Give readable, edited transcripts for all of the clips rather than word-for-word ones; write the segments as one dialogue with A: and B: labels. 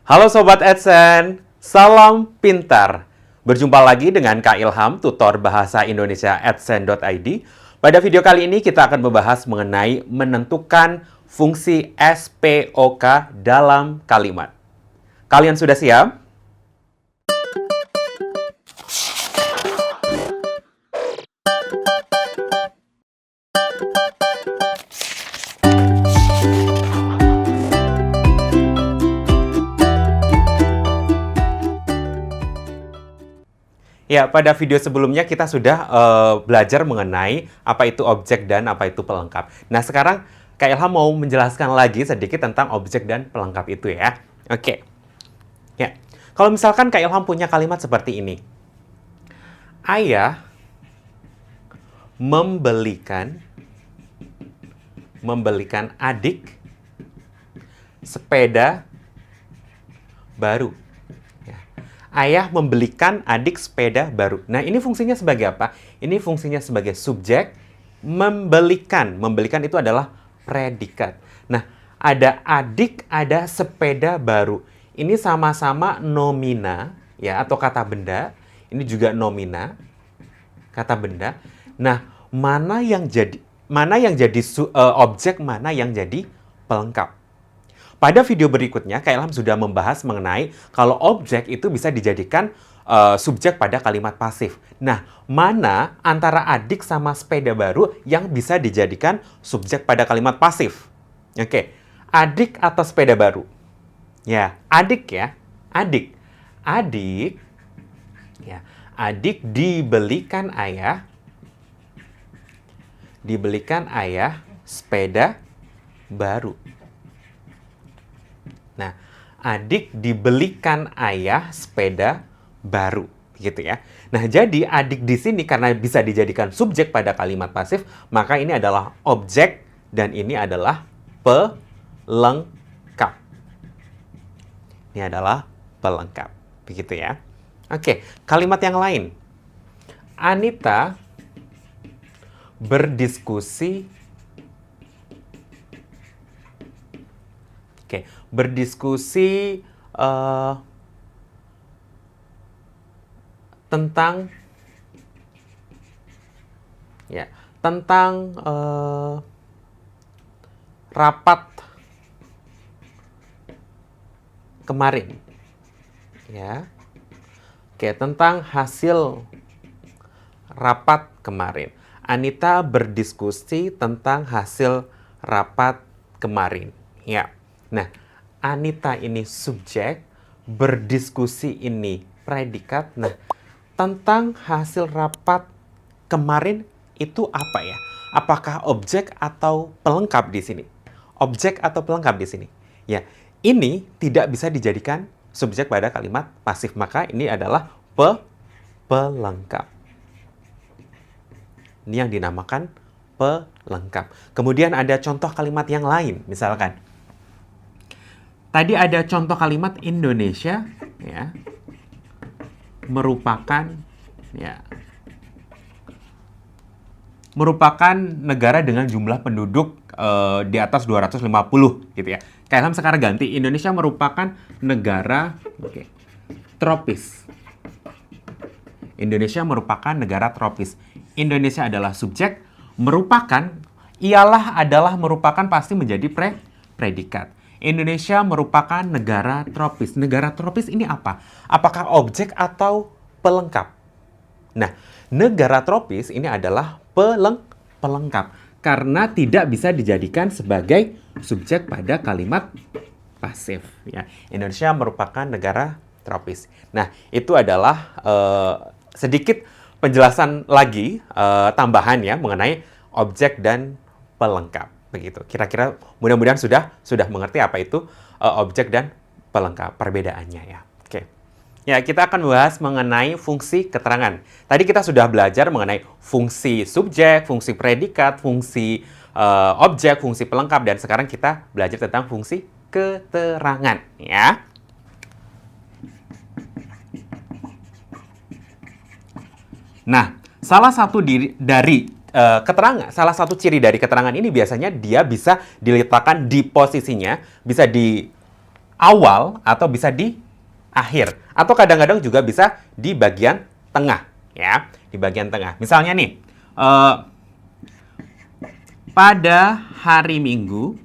A: Halo Sobat Adsense, salam pintar. Berjumpa lagi dengan Kak Ilham, tutor bahasa Indonesia adsense.id. Pada video kali ini kita akan membahas mengenai menentukan fungsi SPOK dalam kalimat. Kalian sudah siap? Ya, pada video sebelumnya kita sudah belajar mengenai apa itu objek dan apa itu pelengkap. Nah, sekarang Kak Ilham mau menjelaskan lagi sedikit tentang objek dan pelengkap itu ya. Oke. Ya, kalau misalkan Kak Ilham punya kalimat seperti ini. Ayah membelikan adik sepeda baru. Ayah membelikan adik sepeda baru. Nah, ini fungsinya sebagai apa? Ini fungsinya sebagai subjek membelikan. Membelikan itu adalah predikat. Nah, ada adik, ada sepeda baru. Ini sama-sama nomina, ya, atau kata benda. Ini juga nomina, kata benda. Nah, mana yang jadi objek, mana yang jadi pelengkap? Pada video berikutnya, Kak Ilham sudah membahas mengenai kalau objek itu bisa dijadikan subjek pada kalimat pasif. Nah, mana antara adik sama sepeda baru yang bisa dijadikan subjek pada kalimat pasif? Oke, adik atau sepeda baru? Ya, adik ya, adik. Adik, ya, adik dibelikan ayah sepeda baru. Nah, adik dibelikan ayah sepeda baru, gitu ya. Nah, jadi adik di sini karena bisa dijadikan subjek pada kalimat pasif, maka ini adalah objek dan ini adalah pelengkap. Ini adalah pelengkap, begitu ya. Oke, kalimat yang lain. Anita berdiskusi tentang rapat kemarin. Ya. Oke, tentang hasil rapat kemarin. Anita berdiskusi tentang hasil rapat kemarin. Ya. Nah, Anita ini subjek, berdiskusi ini predikat. Nah, tentang hasil rapat kemarin itu apa ya? Apakah objek atau pelengkap di sini? Objek atau pelengkap di sini? Ya, ini tidak bisa dijadikan subjek pada kalimat pasif, maka ini adalah pelengkap. Ini yang dinamakan pelengkap. Kemudian ada contoh kalimat yang lain, misalkan. Tadi ada contoh kalimat Indonesia, ya, merupakan negara dengan jumlah penduduk di atas 250, gitu ya. Kak Ilham sekarang ganti, Indonesia merupakan negara tropis. Indonesia merupakan negara tropis. Indonesia adalah subjek, merupakan pasti menjadi predikat. Indonesia merupakan negara tropis. Negara tropis ini apa? Apakah objek atau pelengkap? Nah, negara tropis ini adalah pelengkap karena tidak bisa dijadikan sebagai subjek pada kalimat pasif. Ya, Indonesia merupakan negara tropis. Nah, itu adalah sedikit penjelasan lagi tambahan ya mengenai objek dan pelengkap. Begitu. Kira-kira mudah-mudahan sudah mengerti apa itu objek dan pelengkap, perbedaannya ya. Oke. Ya, kita akan membahas mengenai fungsi keterangan. Tadi kita sudah belajar mengenai fungsi subjek, fungsi predikat, fungsi objek, fungsi pelengkap, dan sekarang kita belajar tentang fungsi keterangan ya. Nah, salah satu ciri dari keterangan ini biasanya dia bisa diletakkan di posisinya, bisa di awal atau bisa di akhir. Atau kadang-kadang juga bisa di bagian tengah, ya. Di bagian tengah. Misalnya nih, pada hari Minggu,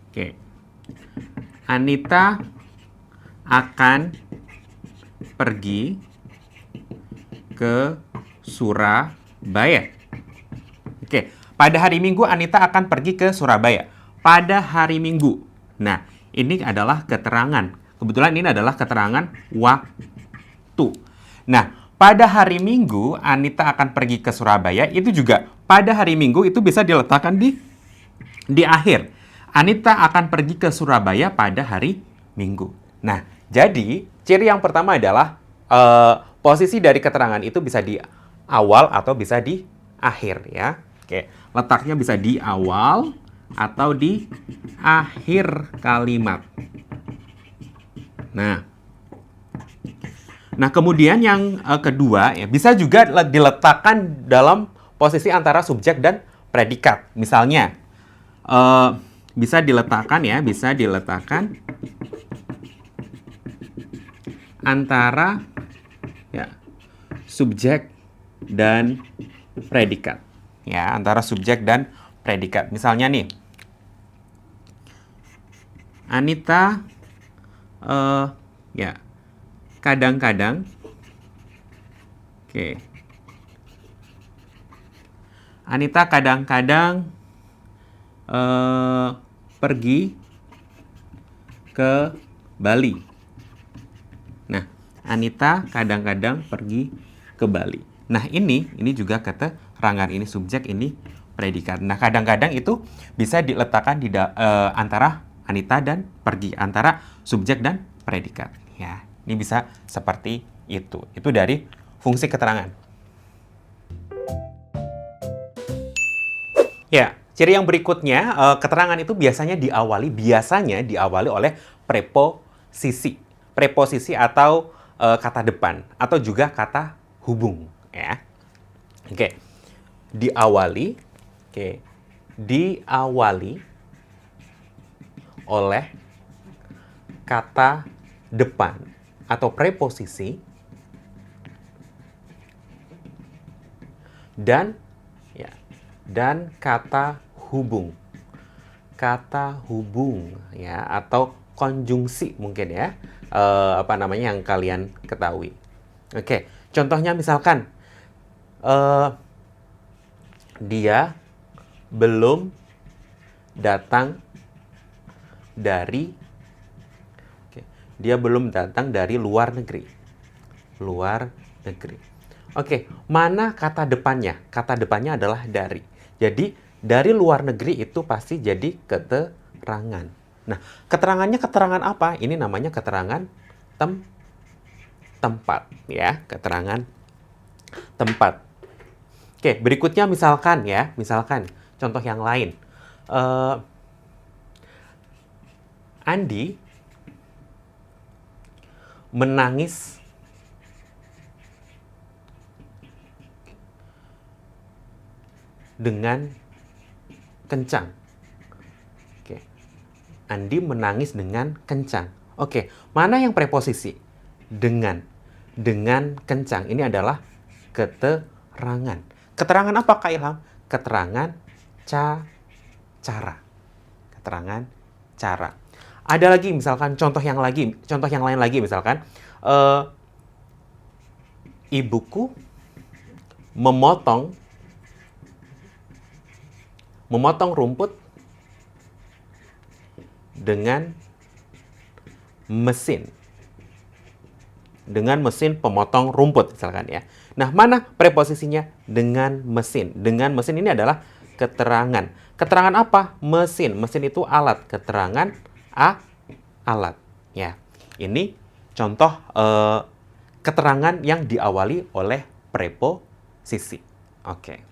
A: oke, Anita akan pergi ke Surabaya. Oke, pada hari Minggu Anita akan pergi ke Surabaya. Pada hari Minggu. Nah, ini adalah keterangan. Kebetulan ini adalah keterangan waktu. Nah, pada hari Minggu Anita akan pergi ke Surabaya. Itu juga pada hari Minggu itu bisa diletakkan di akhir. Anita akan pergi ke Surabaya pada hari Minggu. Nah, jadi ciri yang pertama adalah posisi dari keterangan itu bisa di awal atau bisa di akhir, ya. Oke, letaknya bisa di awal atau di akhir kalimat. Nah, kemudian yang kedua, ya, bisa juga diletakkan dalam posisi antara subjek dan predikat. Misalnya, bisa diletakkan antara, ya, subjek dan predikat. Ya, antara subjek dan predikat. Misalnya nih, Anita ya, kadang-kadang, oke, Anita kadang-kadang pergi ke Bali. Nah, Anita kadang-kadang pergi ke Bali. Nah, ini juga keterangan, ini subjek, ini predikat. Nah, kadang-kadang itu bisa diletakkan di antara Anita dan pergi, antara subjek dan predikat. Ya, ini bisa seperti itu. Itu dari fungsi keterangan. Ya, ciri yang berikutnya, keterangan itu biasanya diawali oleh preposisi. Preposisi atau kata depan, atau juga kata hubung, ya. Oke. Diawali oleh kata depan atau preposisi dan kata hubung. Kata hubung, ya, atau konjungsi mungkin, ya. Yang kalian ketahui. Oke, contohnya misalkan dia belum datang dari luar negeri. Oke, mana kata depannya? Kata depannya adalah dari. Jadi, dari luar negeri itu pasti jadi keterangan. Nah, keterangannya keterangan apa? Ini namanya keterangan tempat, ya, keterangan tempat. Oke, berikutnya misalkan contoh yang lain. Andi menangis dengan kencang. Oke. Andi menangis dengan kencang. Oke, mana yang preposisi? Dengan kencang. Ini adalah keterangan. Keterangan apa, Kak Ilham? Keterangan cara. Keterangan cara. Ada lagi misalkan contoh yang lain lagi misalkan ibuku memotong rumput dengan mesin pemotong rumput misalkan, ya. Nah, mana preposisinya? Dengan mesin. Dengan mesin ini adalah keterangan. Keterangan apa? Mesin. Mesin itu alat. Keterangan alat. Ya. Ini contoh keterangan yang diawali oleh preposisi. Oke.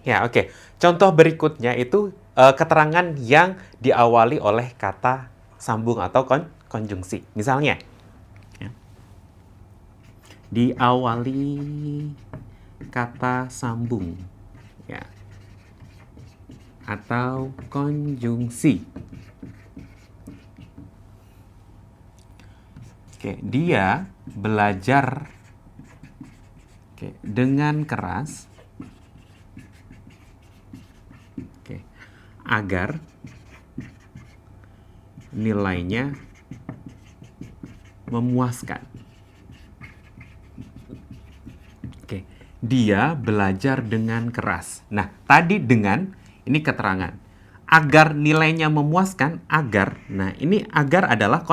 A: Ya, oke. Contoh berikutnya itu keterangan yang diawali oleh kata sambung atau konjungsi. Misalnya, ya, diawali kata sambung. Ya. atau konjungsi. Oke, dia belajar dengan keras agar nilainya memuaskan. Oke, dia belajar dengan keras. Nah, tadi dengan ini keterangan. Agar nilainya memuaskan, agar. Nah, ini agar adalah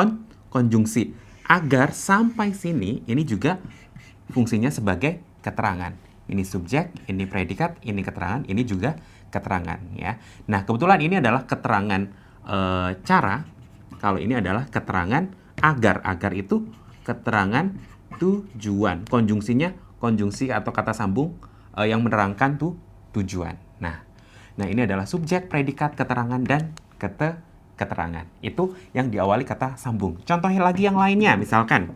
A: konjungsi. Agar sampai sini, ini juga fungsinya sebagai keterangan. Ini subjek, ini predikat, ini keterangan, ini juga keterangan. Ya. Nah, kebetulan ini adalah keterangan cara. Kalau ini adalah keterangan agar. Agar itu keterangan tujuan. Konjungsinya konjungsi atau kata sambung yang menerangkan tujuan. Nah, ini adalah subjek, predikat, keterangan, dan keterangan. Itu yang diawali kata sambung. Contohnya lagi yang lainnya, misalkan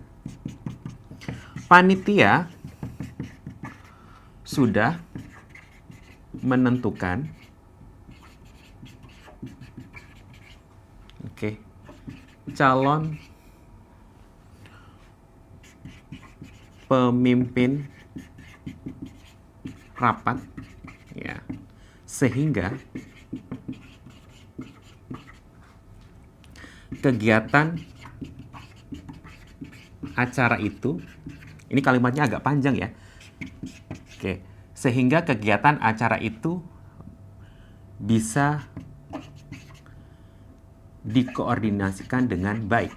A: panitia sudah menentukan calon pemimpin rapat, ya, sehingga kegiatan acara itu, ini kalimatnya agak panjang ya. Sehingga kegiatan acara itu bisa dikoordinasikan dengan baik.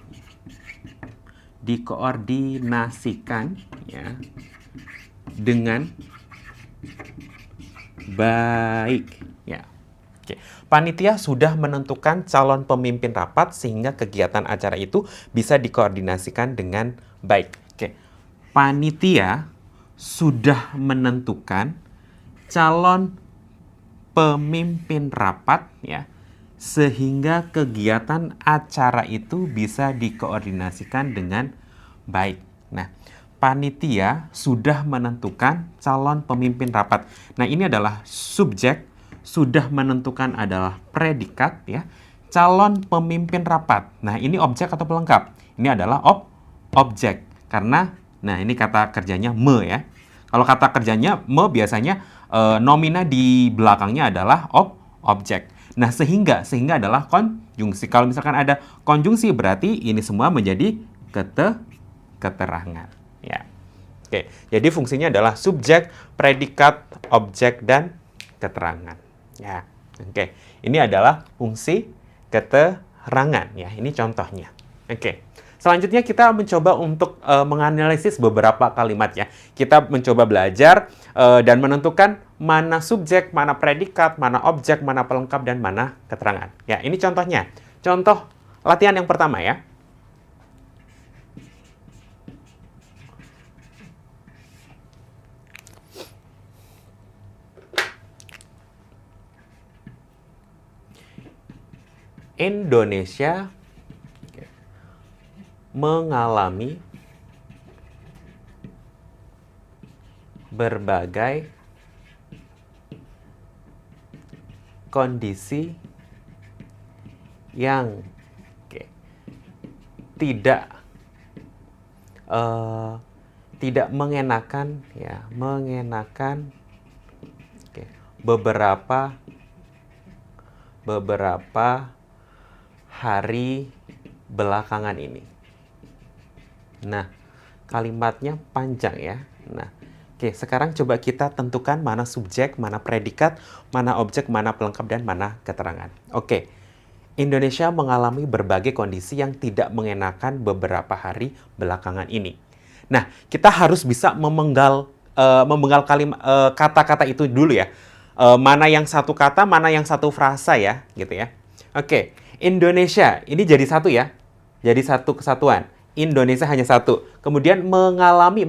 A: Dikoordinasikan, ya, dengan baik, ya. Panitia sudah menentukan calon pemimpin rapat sehingga kegiatan acara itu bisa dikoordinasikan dengan baik. Panitia sudah menentukan calon pemimpin rapat, ya, sehingga kegiatan acara itu bisa dikoordinasikan dengan baik. Nah, panitia sudah menentukan calon pemimpin rapat. Nah, ini adalah subjek, sudah menentukan adalah predikat, ya. Calon pemimpin rapat. Nah, ini objek atau pelengkap? Ini adalah objek. Karena, nah, ini kata kerjanya me, ya. Kalau kata kerjanya me biasanya nomina di belakangnya adalah objek. Nah, sehingga adalah konjungsi. Kalau misalkan ada konjungsi berarti ini semua menjadi keterangan, ya. Jadi fungsinya adalah subjek, predikat, objek, dan keterangan, ya. Ini adalah fungsi keterangan, ya. Ini contohnya. Selanjutnya kita mencoba untuk menganalisis beberapa kalimat, ya. Kita mencoba belajar dan menentukan mana subjek, mana predikat, mana objek, mana pelengkap, dan mana keterangan. Ya, ini contohnya. Contoh latihan yang pertama, ya. Indonesia mengalami berbagai kondisi yang tidak mengenakan, ya, beberapa hari belakangan ini. Nah, kalimatnya panjang, ya. Nah, sekarang coba kita tentukan mana subjek, mana predikat, mana objek, mana pelengkap, dan mana keterangan. Indonesia mengalami berbagai kondisi yang tidak mengenakan beberapa hari belakangan ini. Nah, kita harus bisa memenggal kalimat kata-kata itu dulu, ya. Mana yang satu kata, mana yang satu frasa, ya, gitu, ya. Indonesia ini jadi satu, ya. Jadi satu kesatuan. Indonesia hanya satu. Kemudian mengalami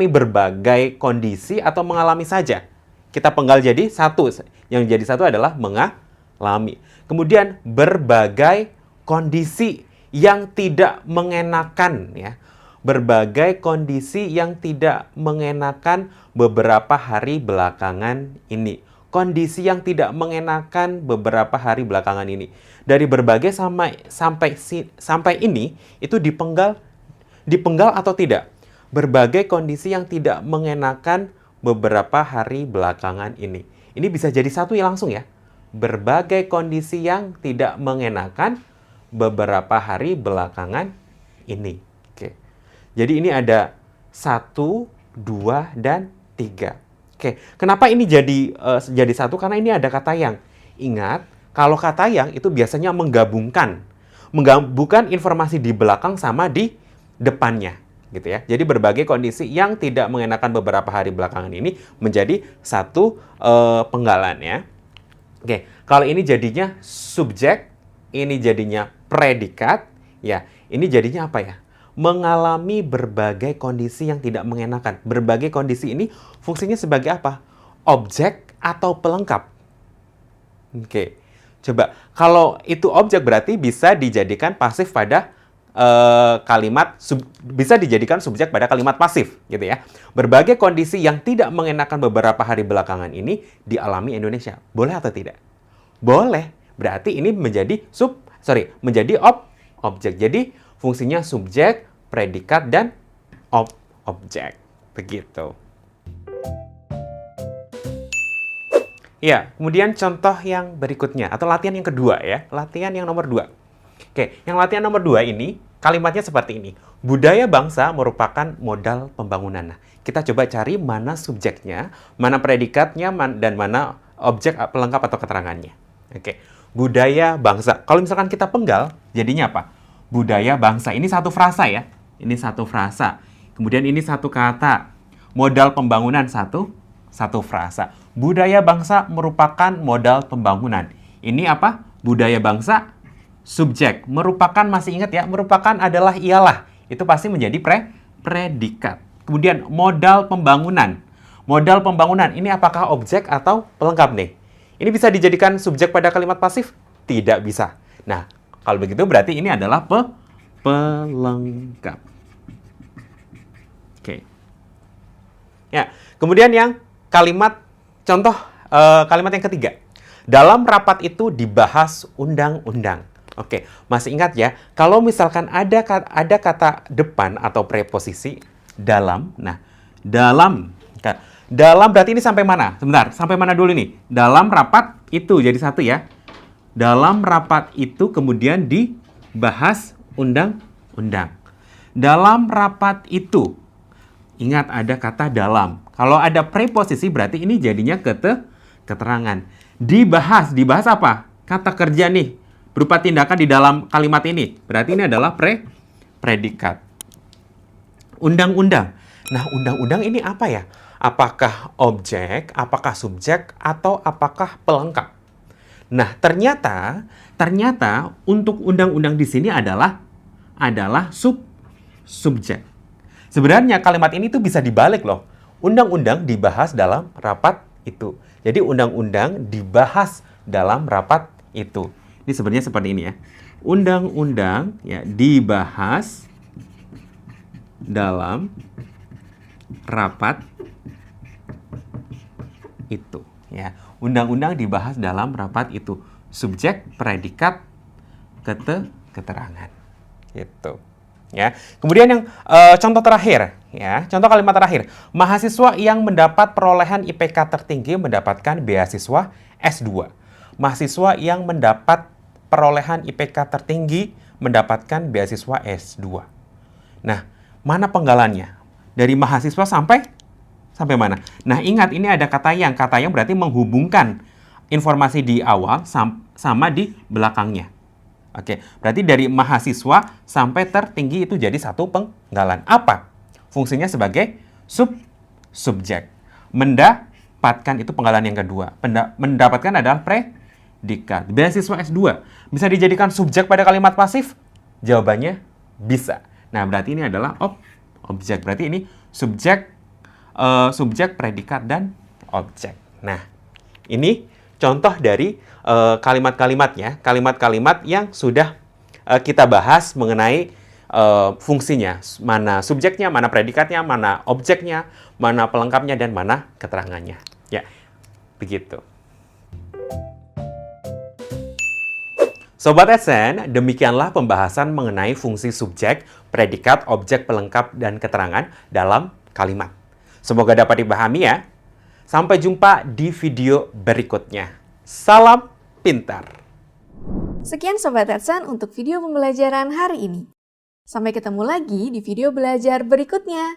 A: berbagai kondisi atau mengalami saja. Kita penggal jadi satu. Yang jadi satu adalah mengalami. Kemudian berbagai kondisi yang tidak mengenakan, ya. Berbagai kondisi yang tidak mengenakan beberapa hari belakangan ini. kondisi yang tidak mengenakan beberapa hari belakangan ini. Dari berbagai sampai ini itu dipenggal atau tidak. Berbagai kondisi yang tidak mengenakan beberapa hari belakangan ini. Ini bisa jadi satu ya langsung ya. Berbagai kondisi yang tidak mengenakan beberapa hari belakangan ini. Oke. Jadi ini ada 1, 2, dan 3. Oke. Kenapa ini jadi satu? Karena ini ada kata yang. Ingat, kalau kata yang itu biasanya menggabungkan informasi di belakang sama di depannya, gitu ya. Jadi berbagai kondisi yang tidak mengenakan beberapa hari belakangan ini menjadi satu penggalan ya. Oke, kalau ini jadinya subjek, ini jadinya predikat, ya. Ini jadinya apa ya? Mengalami berbagai kondisi yang tidak mengenakan. Berbagai kondisi ini fungsinya sebagai apa? Objek atau pelengkap. Oke, coba. Kalau itu objek berarti bisa dijadikan pasif pada bisa dijadikan subjek pada kalimat pasif, gitu ya. Berbagai kondisi yang tidak mengenakan beberapa hari belakangan ini dialami Indonesia. Boleh atau tidak? Boleh. Berarti ini menjadi objek. Jadi fungsinya subjek, predikat, dan objek. Begitu. Ya, kemudian contoh yang berikutnya, atau latihan yang kedua ya. Latihan yang nomor 2. Oke, yang latihan nomor 2 ini, kalimatnya seperti ini. Budaya bangsa merupakan modal pembangunan. Nah, kita coba cari mana subjeknya, mana predikatnya, dan mana objek pelengkap atau keterangannya. Oke, budaya bangsa. Kalau misalkan kita penggal, jadinya apa? Budaya bangsa. Ini satu frasa ya. Ini satu frasa. Kemudian ini satu kata. Modal pembangunan satu frasa. Budaya bangsa merupakan modal pembangunan. Ini apa? Budaya bangsa subjek. Merupakan, masih ingat ya? Merupakan adalah ialah. Itu pasti menjadi predikat. Kemudian modal pembangunan. Modal pembangunan ini apakah objek atau pelengkap nih? Ini bisa dijadikan subjek pada kalimat pasif? Tidak bisa. Nah, kalau begitu berarti ini adalah pelengkap. Oke. Ya, kemudian yang contoh kalimat yang ketiga. Dalam rapat itu dibahas undang-undang. Oke, masih ingat ya? Kalau misalkan ada kata depan atau preposisi dalam. Nah, dalam berarti ini sampai mana? Sebentar, sampai mana dulu nih? Dalam rapat itu jadi satu ya. Dalam rapat itu kemudian dibahas undang-undang. Dalam rapat itu. Ingat ada kata dalam. Kalau ada preposisi berarti ini jadinya keterangan. Dibahas apa? Kata kerja nih. Berupa tindakan di dalam kalimat ini. Berarti ini adalah predikat. Undang-undang. Nah, undang-undang ini apa ya? Apakah objek, apakah subjek, atau apakah pelengkap? Nah, ternyata untuk undang-undang di sini adalah subjek. Sebenarnya kalimat ini tuh bisa dibalik loh. Undang-undang dibahas dalam rapat itu. Jadi undang-undang dibahas dalam rapat itu. Ini sebenarnya seperti ini ya. Undang-undang ya dibahas dalam rapat itu ya. Undang-undang dibahas dalam rapat itu. Subjek, predikat, keterangan. Gitu. Ya. Kemudian yang contoh terakhir ya, contoh kalimat terakhir. Mahasiswa yang mendapat perolehan IPK tertinggi mendapatkan beasiswa S2. Mahasiswa yang mendapat perolehan IPK tertinggi mendapatkan beasiswa S2. Nah, mana penggalannya? Dari mahasiswa sampai mana? Nah, ingat ini ada kata yang. Kata yang berarti menghubungkan informasi di awal sama di belakangnya. Oke, berarti dari mahasiswa sampai tertinggi itu jadi satu penggalan. Apa? Fungsinya sebagai subjek. Mendapatkan itu penggalan yang kedua. Mendapatkan adalah predikat. Beasiswa S2 bisa dijadikan subjek pada kalimat pasif? Jawabannya bisa. Nah, berarti ini adalah objek. Berarti ini subjek, predikat, dan objek. Nah, ini contoh dari kalimat-kalimatnya, kalimat-kalimat yang sudah kita bahas mengenai fungsinya, mana subjeknya, mana predikatnya, mana objeknya, mana pelengkapnya, dan mana keterangannya. Ya, begitu. Sobat Adsen, demikianlah pembahasan mengenai fungsi subjek, predikat, objek pelengkap, dan keterangan dalam kalimat. Semoga dapat dipahami ya. Sampai jumpa di video berikutnya. Salam pintar!
B: Sekian Sobat Adsen untuk video pembelajaran hari ini. Sampai ketemu lagi di video belajar berikutnya.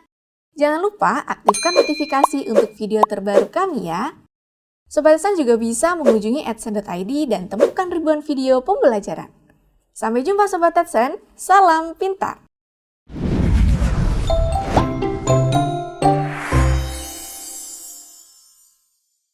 B: Jangan lupa aktifkan notifikasi untuk video terbaru kami ya. Sobat Adsen juga bisa mengunjungi adsen.id dan temukan ribuan video pembelajaran. Sampai jumpa Sobat Adsen, salam pintar!